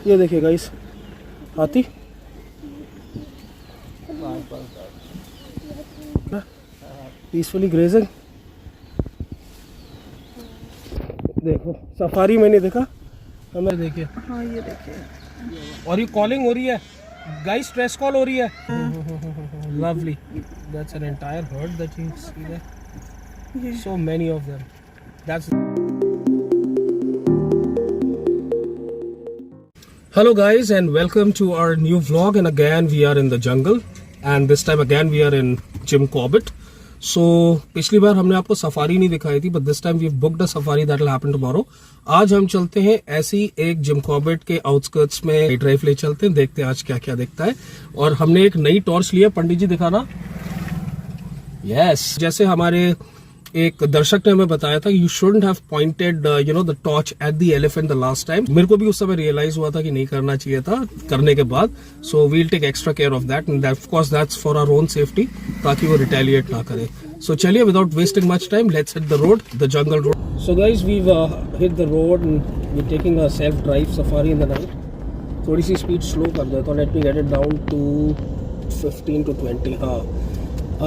ये देखिए गाइस, हाथी पीसफुली ग्रेजिंग। देखो सफारी मैंने देखा, हमें देखिए। हाँ ये देखिए, और ये कॉलिंग हो रही है गाइस, स्ट्रेस कॉल हो रही है। Lovely, that's an entire herd that you see there, so many of them. That's Hello guys and welcome to our new vlog, and again we are in the jungle and this time again we are in Jim Corbett. So पिछली बार हमने आपको safari नहीं दिखाई थी, but this time we've booked a safari that will happen tomorrow. आज हम चलते हैं ऐसी एक जिम कॉर्बेट के आउटस्कर्ट्स में ड्राइव ले चलते हैं, देखते हैं आज क्या क्या दिखता है। और हमने एक नई टॉर्च लिया, पंडित जी दिखाना। यस, जैसे हमारे एक दर्शक ने हमें बताया था, you shouldn't have pointed the torch at the elephant the last time. मेरे को भी उस समय रियलाइज हुआ था कि नहीं करना चाहिए था करने के बाद। So we'll take extra care of that and of course that's for our own safety, ताकि वो रिटेलिएट ना करे। सो चलिए, without wasting much time, let's hit the road, the jungle road. So guys, we hit the road and we taking a self drive safari in the night. थोड़ी सी speed slow कर देता हूँ, let me get it down to 15 to 20। हाँ,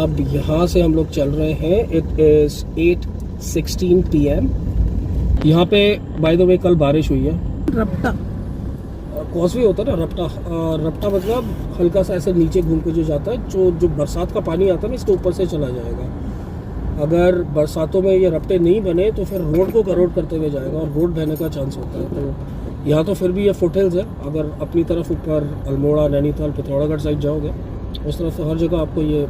अब यहाँ से हम लोग चल रहे हैं। It is 8:16 PM। यहाँ पे बाय द वे कल बारिश हुई है। रपटा कॉसवे होता है ना, रपटा। रपटा मतलब हल्का सा ऐसे नीचे घूम के जो जाता है, जो बरसात का पानी आता है ना, इसके ऊपर से चला जाएगा। अगर बरसातों में ये रपटे नहीं बने तो फिर रोड को करोड करते हुए जाएगा और रोड बहने का चांस होता है। तो यहाँ तो फिर भी ये फुटहिल्स है। अगर अपनी तरफ ऊपर अल्मोड़ा, नैनीताल, पिथौरागढ़ साइड जाओगे, उस तरफ हर जगह आपको ये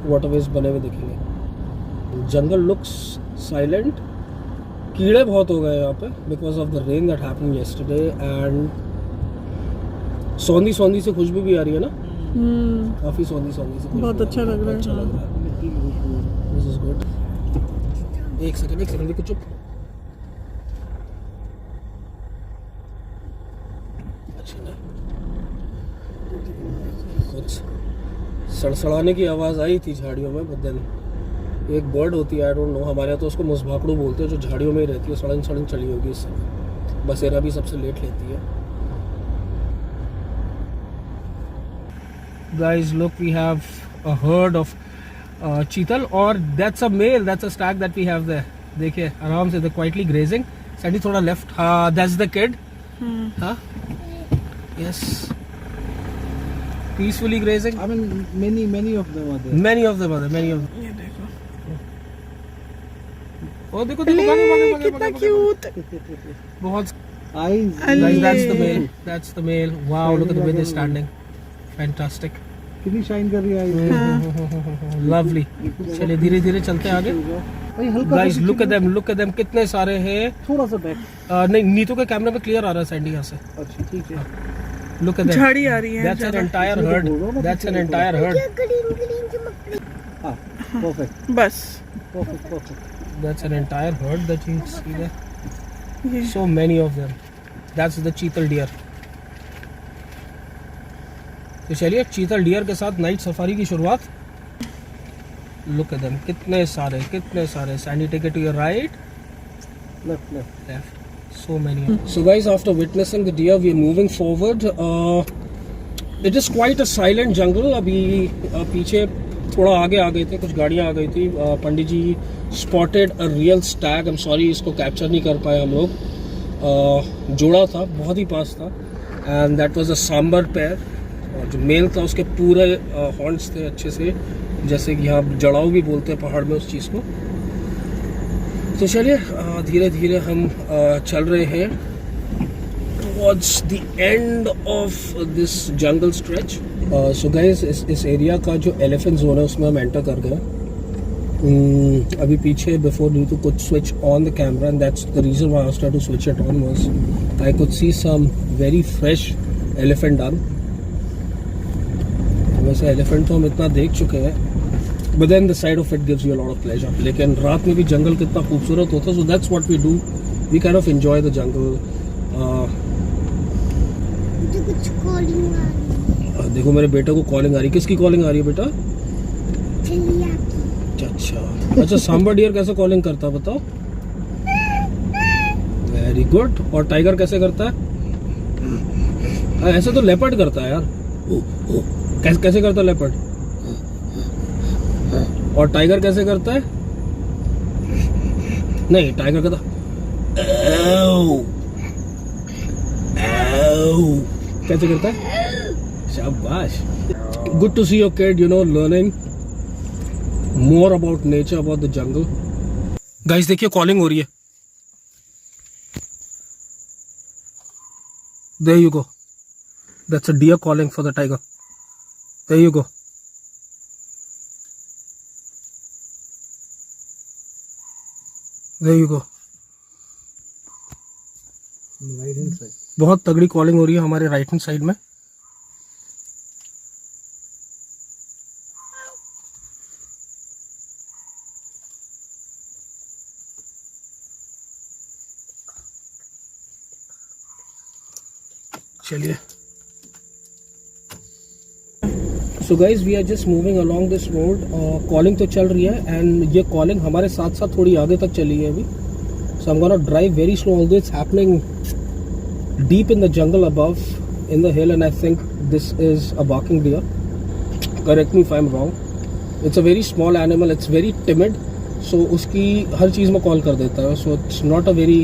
वाटरवेज बने हुए दिखेंगे। जंगल लुक्स साइलेंट। कीड़े बहुत हो गए यहाँ पे because of the rain that happened yesterday, and सौंधी सौंधी से खुशबू भी आ रही है ना। काफी सौंधी सौंधी से बहुत अच्छा लग रहा है। अच्छा लग रहा है। This is good. एक सेकंड रुको, चुप। अच्छा, कुछ सड़सड़ाने की आवाज़ आई थी झाड़ियों में, बट देन एक बर्ड होती है, आई डोंट नो, हमारे यहाँ तो उसको मुसभाकड़ू बोलते हैं, जो झाड़ियों में ही रहती है। सड़न सड़न चली होगी इस समय। बसेरा भी सबसे लेट लेती है। Guys look, we have a herd of chital, और that's a male, that's a stag that we have there. देखिए आराम से, दे क्वाइटली ग्रेजिंग। सैंडी थोड़ा लेफ्ट। हाँ, दैट्स द किड। हाँ, yes, peacefully grazing. I mean, many of them are there. Many of them are there. Many of them. ये देखो, Oh, देखो कितना क्यूट। बहुत। Eyes. Guys, that's the male. That's the male. Wow, look at the way they're standing. Fantastic. कितनी shine कर रही है eyes. Lovely. चलिए धीरे धीरे चलते हैं आगे। भाई हल्का Guys, look at them. Look at them. कितने सारे हैं। थोड़ा सा बैक। नहीं, नीतू के कैमरे में क्लियर आ रहा है सैंडी यहाँ से। अच्छा ठीक है। Look at them. झाड़ी आ रही है। That's an entire herd. That's an entire herd. हाँ, perfect. बस Perfect. That's an entire herd that you see there. ये So many of them. That's the चीतल डियर। तो चलिए चीतल डियर के साथ नाइट सफारी की शुरुआत। Look at them. कितने सारे। Sandy, take it to your right. Left. So many. So guys, after witnessing the deer, we are moving forward. It is quite a silent jungle. अभी पीछे थोड़ा आगे आ गए थे, कुछ गाड़ियाँ आ गई थी। पंडित जी spotted a real stag. I'm sorry, इसको कैप्चर नहीं कर पाए हम लोग। जोड़ा था, बहुत ही पास था, and that was a sambar pair. और जो मेल था उसके पूरे हॉर्न्स थे अच्छे से, जैसे कि यहाँ जड़ाऊ भी बोलते हैं पहाड़ में उस चीज़ को। तो चलिए धीरे धीरे हम चल रहे हैं towards the end of this jungle stretch. So guys, इस एरिया का जो एलिफेंट जोन है उसमें हम एंटर कर गए। अभी पीछे before Neetu could switch on the camera, and that's the reason why I asked her to switch it on, was I could see some very fresh elephant dung. वैसे एलिफेंट तो हम इतना देख चुके हैं, but then the side of it gives you a lot of pleasure. लेकिन रात में भी जंगल कितना खूबसूरत होता है, so that's what we do. We kind of enjoy the jungle. मुझे कुछ कॉलिंग आ रही है। देखो मेरे बेटे को कॉलिंग आ रही है। किसकी कॉलिंग आ रही है बेटा? चिड़िया की। अच्छा, सांबर डियर कैसे कॉलिंग करता है बताओ? Very good. और टाइगर कैसे करता है? ऐसे तो लेपर्ड करता है यार। कैसे कैसे करता है लेपर्ड? और टाइगर कैसे करता है? नहीं, टाइगर करता "Ow! Ow!" कैसे करता है? शाबाश। Good to see your kid, you know, learning more about nature, about the jungle. Guys देखिए, कॉलिंग हो रही है। There you go. That's a deer calling for the tiger. There you go. There you go. Right hand side. बहुत तगड़ी calling हो रही है हमारे राइट हैंड साइड में। चलिए। So guys we are just moving along this road. Calling तो चल रही है एंड ये कॉलिंग हमारे साथ साथ थोड़ी आगे तक चली है अभी। So I am gonna drive very slow, although it's happening deep in the jungle above in the hill, and I think this is a barking deer. Correct me if I'm wrong. It's a very small animal, it's very timid, so उसकी हर चीज़ में call कर देता है, so it's not a very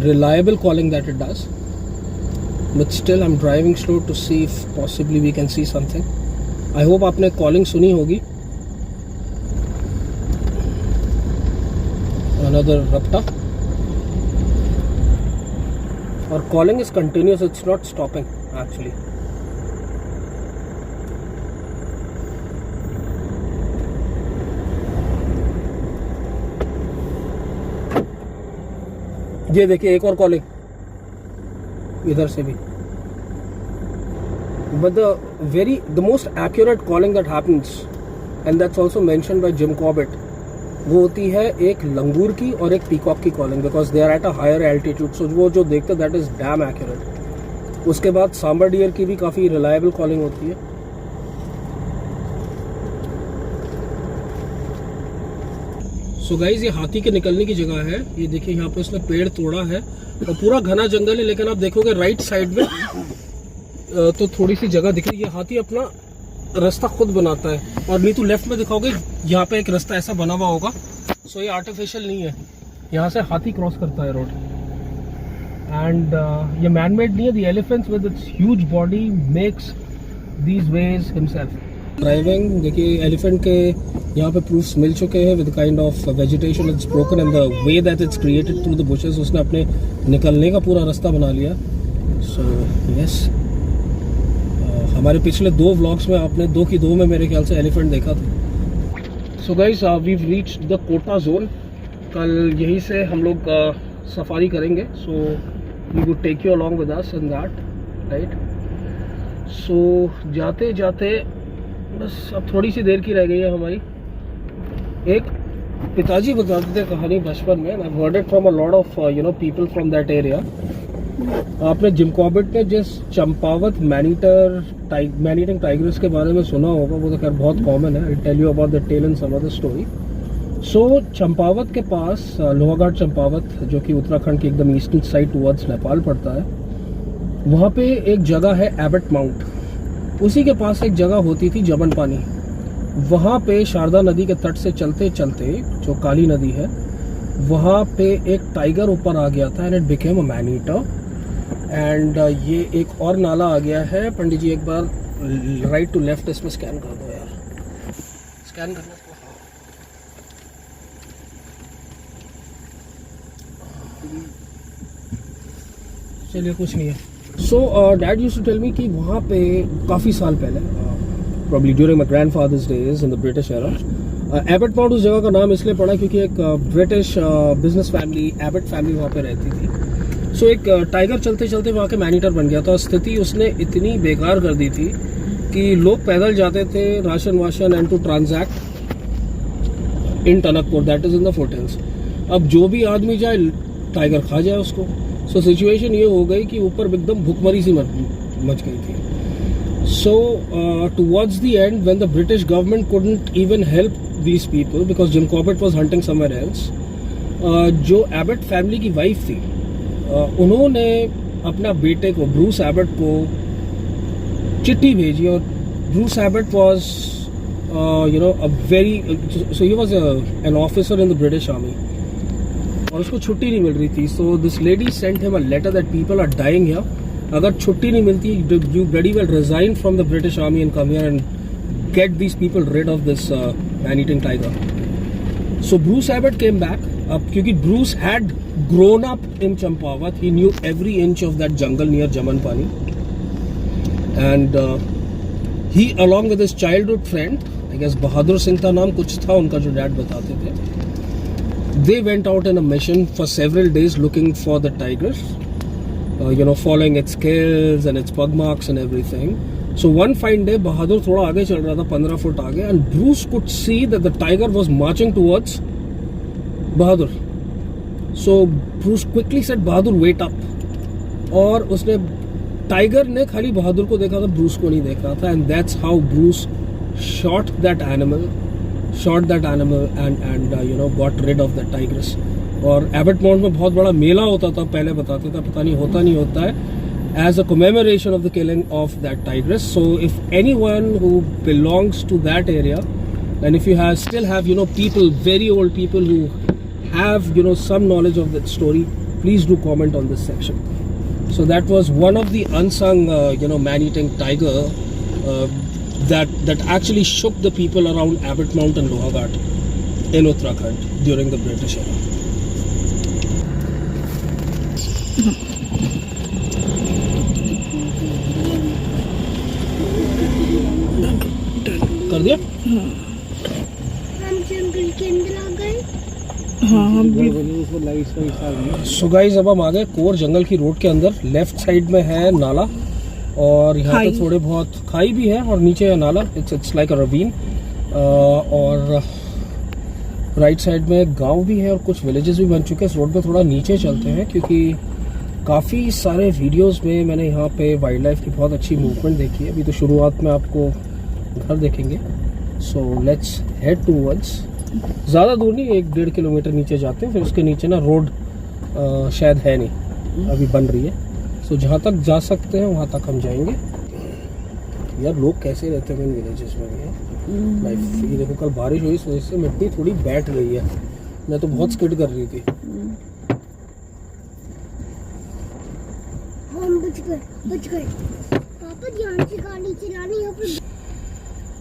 reliable calling that it does. But still I'm driving slow to see if possibly we can see something. I hope आपने calling सुनी होगी। Another raptor. और calling is continuous, it's not stopping actually. ये देखिए एक और calling इधर से भी। But the most accurate calling that happens, and that's also mentioned by Jim Corbett, वो होती है एक लंगूर की और एक पीकॉक की calling, because they are at a higher altitude. So वो जो देखते दैट इज डैम एक्यूरेट। उसके बाद सांबर डियर की भी काफ़ी रिलायबल कॉलिंग होती है। सो गाइज ये हाथी के निकलने की जगह है। ये देखिए यहाँ पे उसने पेड़ तोड़ा है और पूरा घना जंगल है, लेकिन आप देखोगे राइट साइड में तो थोड़ी सी जगह दिख रही है। हाथी अपना रास्ता खुद बनाता है। और नहीं तो लेफ्ट में दिखाओगे, यहाँ पे एक रास्ता ऐसा बना हुआ होगा। सो ये आर्टिफिशियल नहीं है, यहाँ से हाथी क्रॉस करता है रोड। एंड ये मैन मेड नहीं है। The elephants with its huge body makes these veg himself. Driving देखिए, एलिफेंट के यहाँ पे प्रूफ्स मिल चुके हैं with kind of vegetation it's broken and the way that it's created through the bushes. उसने अपने निकलने का पूरा रास्ता बना लिया। सो यस, हमारे पिछले 2 व्लॉग्स में आपने 2 की 2 में मेरे ख्याल से एलिफेंट देखा था। So guys we reached the Kota zone. कल यहीं से हम लोग सफारी करेंगे। So we would take you along with us in that, right. सो जाते जाते बस अब थोड़ी सी देर की रह गई है हमारी। एक पिताजी बताते थे कहानी बचपन में, I heard it from a lot of you know people from that area. आपने जिम कॉर्बेट ने जिस चंपावत मैनीटिंग टाइग्रेस के बारे में सुना होगा, वो तो खैर बहुत कॉमन है। I tell you about the tale and some other story. So Champawat के पास लोहाघाट चंपावत, जो कि उत्तराखंड की एकदम ईस्टर्न साइड टुवर्ड्स नेपाल पड़ता है, वहाँ पे एक जगह है एबट माउंट। उसी के पास एक जगह होती थी जबन पानी। वहाँ पे शारदा नदी के तट से चलते चलते, जो काली नदी है, वहाँ पे एक टाइगर ऊपर आ गया था and it became a man eater. And ये एक और नाला आ गया है। पंडित जी एक बार राइट टू लेफ्ट इसमें स्कैन कर दो यार, स्कैन करना इसको। चलिए कुछ नहीं है। So dad used to tell me कि वहाँ पे काफ़ी साल पहले, probably during my grandfather's days in the British era, Abbott Mount उस जगह का नाम इसलिए पड़ा क्योंकि एक British business family, Abbott family वहाँ पे रहती थी। सो एक टाइगर चलते चलते वहाँ के मैनीटर बन गया था। स्थिति उसने इतनी बेकार कर दी थी कि लोग पैदल जाते थे राशन वाशन and to transact in Tanakpur, that is in the foothills. अब जो भी आदमी जाए टाइगर खा जाए उसको। सो सिचुएशन ये हो गई कि ऊपर एकदम भुखमरी सी मच गई थी। So towards the end when the British government couldn't even help these people because Jim Corbett was hunting somewhere else, जो एबट फैमिली की वाइफ थी, उन्होंने अपना बेटे को, ब्रूस एबट को, चिट्ठी भेजी और Bruce Abbott was a very so he was an officer in the British army और उसको छुट्टी नहीं मिल रही थी. So this lady sent him a letter that people are dying here. अगर छुट्टी नहीं मिलती, you very well resign from the British army and come here and get these people rid of this man eating tiger. So Bruce Abbott came back. अब क्योंकि Bruce had grown up in Champavat, he knew every inch of that jungle near Jamanpani, and he along with his childhood friend, I guess Bahadur Singh था नाम कुछ था उनका जो dad बताते थे, they went out in a mission for several days looking for the tigers, following its scales and its pug marks and everything. So one fine day Bahadur थोड़ा आगे चल रहा था 15 फुट आगे, and Bruce could see that the tiger was marching towards Bahadur. So Bruce quickly said, "Bahadur, wait up." और उसने tiger ने खाली बहादुर को देखा था, ब्रूस को नहीं देखा था, and that's how Bruce shot that animal and got rid of the tigress. और एबट माउंट में बहुत बड़ा मेला होता था पहले, बताते थे, पता नहीं होता नहीं होता है, as a commemoration of the killing of that tigress. So if anyone who belongs to that area, and if you still have people, very old people who have some knowledge of that story, please do comment on this section. So that was one of the unsung man-eating tiger that actually shook the people around Abbot Mount and Lohagarh in Uttarakhand during the British era. कर दिया? हम जंगल के अंदर आ गए. हाँ हम भी. So guys, अब हम आ गए कोर जंगल की रोड के अंदर. लेफ्ट साइड में है नाला और यहाँ पे थोड़े बहुत खाई भी है और नीचे है नाला. It's like a ravine. और राइट साइड में गांव भी है और कुछ विलेजेस भी बन चुके हैं. इस रोड पे थोड़ा नीचे चलते हैं क्योंकि काफ़ी सारे वीडियोस में मैंने यहाँ पे वाइल्ड लाइफ की बहुत अच्छी मूवमेंट देखी है. अभी तो शुरुआत में आपको घर देखेंगे. So let's head towards. ज़्यादा दूर नहीं, 1-1.5 किलोमीटर नीचे जाते हैं. फिर उसके नीचे ना रोड शायद है नहीं, अभी बन रही है. सो जहाँ तक जा सकते हैं वहाँ तक हम जाएंगे. यार लोग कैसे रहते हैं इन विलेजेस में भी. लाइफ ये देखो, कल बारिश हुई तो इससे मिट्टी थोड़ी बैठ गई है. मैं तो बहुत स्किड कर रही थी. हम बच गए. पापा ध्यान से गाड़ी चलानी है.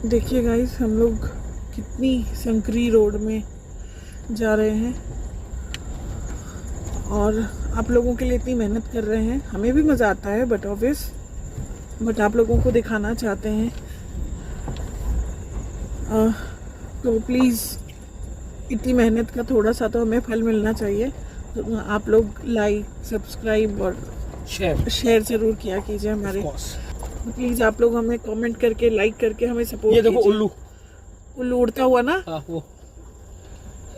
देखिए गाइस, हम लोग कितनी संकरी रोड में जा रहे हैं और आप लोगों के लिए इतनी मेहनत कर रहे हैं. हमें भी मज़ा आता है बट आप लोगों को दिखाना चाहते हैं. तो प्लीज़ इतनी मेहनत का थोड़ा सा तो हमें फल मिलना चाहिए. तो आप लोग लाइक, सब्सक्राइब और शेयर ज़रूर किया कीजिए हमारे. प्लीज़ आप लोग हमें कमेंट करके, लाइक करके हमें सपोर्ट. ये देखो उल्लू उड़ता हुआ ना. हाँ वो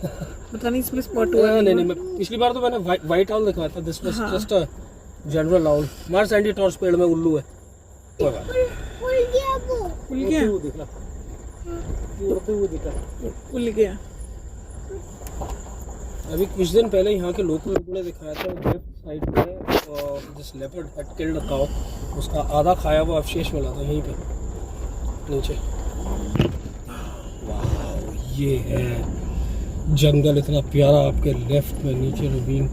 पता नहीं इसमें स्पॉट हुआ. नहीं, मैं पिछली बार तो मैंने व्हाइट आउल दिखाया था. This was just a general owl. मार सैंडी टॉर्च पेड़ में उल्लू है. उड़ गया वो. उड़ गया. उड़ गया. अभी कुछ दिन पहले यहाँ के लोकल लोगों ने दिखाया था लेफ्ट साइड में जिस leopard had killed a cow, उसका आधा खाया हुआ अवशेष मिला था यहीं पे नीचे. वाह, ये है जंगल इतना प्यारा आपके लेफ्ट में नीचे रवीन,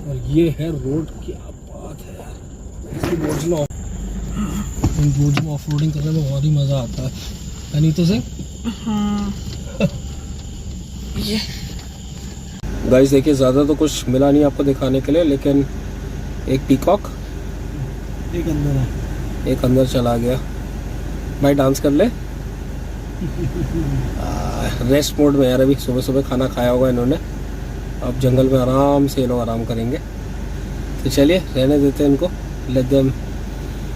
और ये है रोड. क्या बात है यार. ऐसी रोड्स में ऑफ रोडिंग करने में बहुत ही मज़ा आता है. नहीं तो सर. हाँ. ये गाइस देखिए, ज़्यादा तो कुछ मिला नहीं आपको दिखाने के लिए, लेकिन एक पीकॉक एक अंदर चला गया. भाई डांस कर ले. रेस्ट मोड में यार. अभी सुबह सुबह खाना खाया होगा इन्होंने. अब जंगल में आराम से ये लोग आराम करेंगे. तो चलिए रहने देते हैं इनको. Let them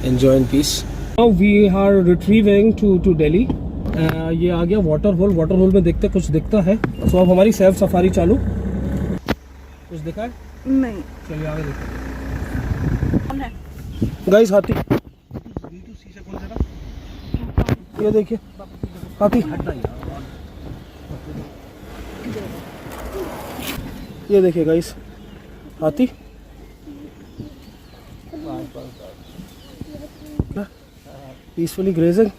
enjoy in peace. Now we are retrieving to Delhi. ये आ गया वाटर होल में देखते कुछ दिखता है. तो अब हमारी सेल्फ सफारी चालू. कुछ दिखा है? नहीं. चलिए आगे देखते. कौन है गाइस? हाथी. ये देखिए हाथी. ये देखिए गाइस, हाथी. Peacefully grazing.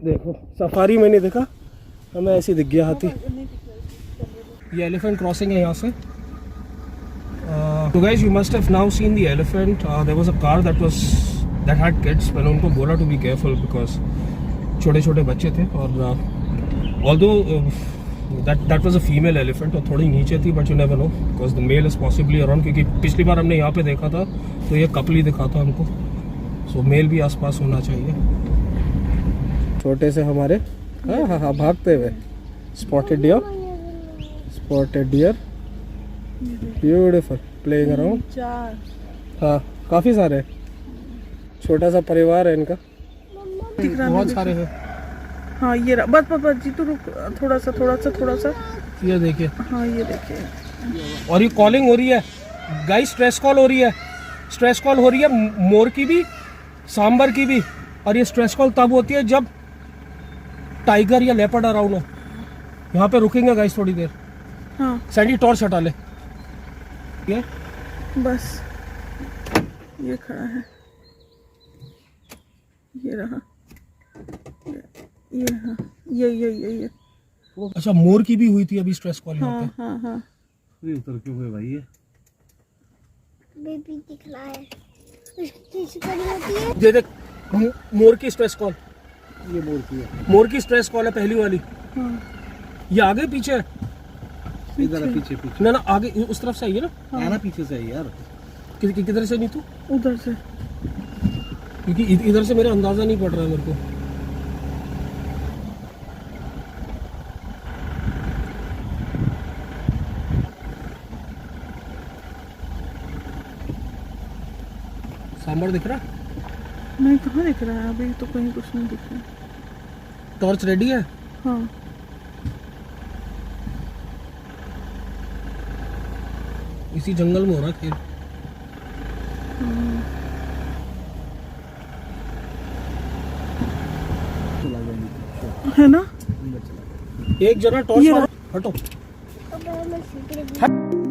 देखो सफारी में नहीं देखा, हमें ऐसे दिख गया हाथी। ये एलिफेंट क्रॉसिंग है यहाँ से। So guys, you must have now seen the elephant. There was a car that had kids. मैंने उनको बोला to be careful because छोटे छोटे बच्चे थे, और although that was a female elephant और थोड़ी नीचे थी, but you never know because the male is possibly around, क्योंकि पिछली बार हमने यहाँ पे देखा था तो ये कपल ही दिखा था हमको। So मेल भी आसपास होना चाहिए। छोटे से हमारे हाँ भागते हुए spotted deer beautiful playing around. 4 हाँ काफ़ी सारे, छोटा सा परिवार है इनका, बहुत सारे हैं। हाँ ये रहा, बस जी तो रुक, थोड़ा सा ये देखिए। हाँ ये देखिए, और ये कॉलिंग हो रही है गाइस, स्ट्रेस कॉल हो रही है, मोर की भी सांबर की भी। और ये स्ट्रेस कॉल तब होती है जब टाइगर या लेपर्ड अराउंड हो। यहाँ पे रुकेंगे गाइस थोड़ी देर। हाँ सैंडी टॉर्च हटा ले। ये बस ये खड़ा है, ये रहा, ये हाँ ये अच्छा, मोर की भी हुई थी अभी स्ट्रेस कॉल यहाँ हाँ पे। हाँ ये उतर क्यों गए भाई? ये बेबी दिख रहा है, किसी का नहीं होती है। ये देख मोर की स्ट्रेस कॉल, ये मोर की है। मोर की स्ट्रेस कॉल है पहली वाली। हाँ ये आगे पीछे है? इधर है, पीछे पीछे ना आगे उस तरफ से आई है ना। है ना, पीछे से है यार। किधर से नहीं तू? उधर से। क्योंकि इधर से मेरा अंदाजा नहीं पड़ रहा है मेरे को। सांबर दिख रहा? नहीं कहाँ दिख रहा है, अभी तो कहीं कुछ नहीं दिख रहा है। टॉर्च रेडी है? हाँ इसी जंगल में हो रहा खेल। है ना। एक जना टॉर्च मारो, हटो। अब मैं सीख रही हूँ।